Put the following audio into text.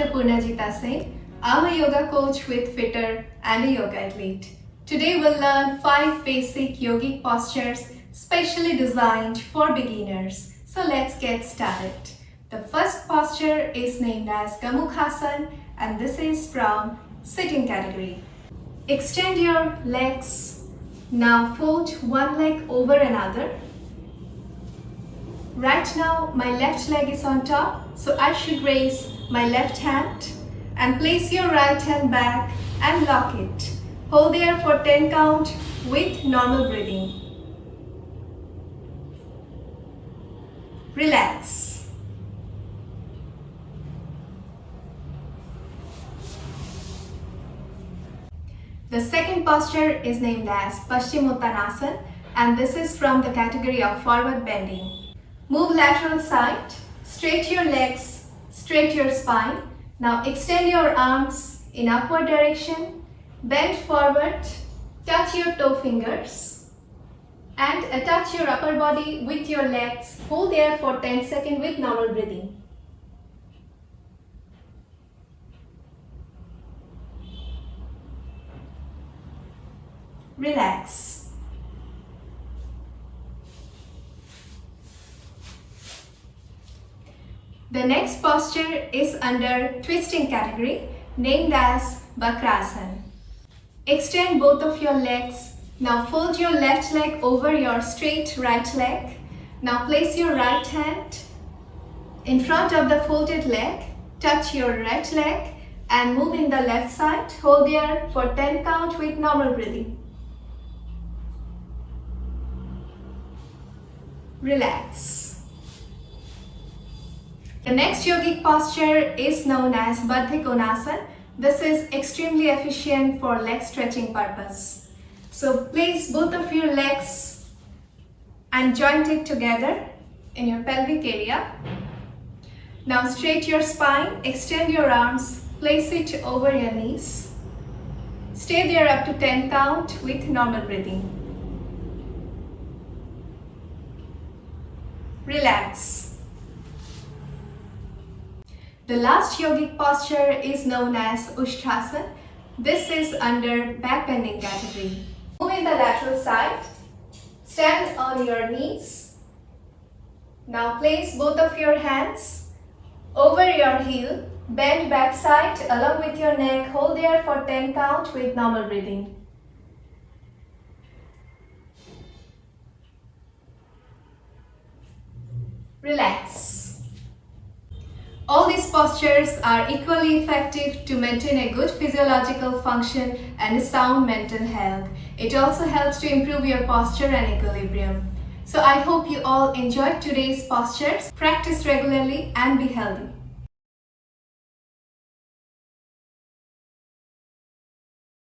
Dr. Purnajita Singh. I'm a yoga coach with Fitter and a yoga athlete. Today we'll learn 5 basic yogic postures specially designed for beginners. So let's get started. The first posture is named as Gomukhasana and this is from sitting category. Extend your legs. Now fold one leg over another. Right now my left leg is on top, so I should raise my left hand and place your right hand back and lock it. Hold there for 10 count with normal breathing. Relax. The second posture is named as Paschimottanasana and this is from the category of forward bending. Move lateral side, straight your legs, straight your spine. Now extend your arms in upward direction, bend forward, touch your toe fingers and attach your upper body with your legs. Hold there for 10 seconds with normal breathing. Relax. The next posture is under twisting category named as Bakrasana. Extend both of your legs. Now fold your left leg over your straight right leg. Now place your right hand in front of the folded leg. Touch your right leg and move in the left side. Hold there for 10 count with normal breathing. Relax. The next yogic posture is known as Buddhi Konasana. This is extremely efficient for leg stretching purpose. So place both of your legs and joint it together in your pelvic area. Now straight your spine, extend your arms, place it over your knees. Stay there up to 10 count with normal breathing. Relax. The last yogic posture is known as Ushtasm. This is under back bending category. Move in the lateral side. Stand on your knees. Now place both of your hands over your heel. Bend back side along with your neck. Hold there for 10 count with normal breathing. Relax. All these postures are equally effective to maintain a good physiological function and sound mental health. It also helps to improve your posture and equilibrium. So I hope you all enjoyed today's postures. Practice regularly and be healthy.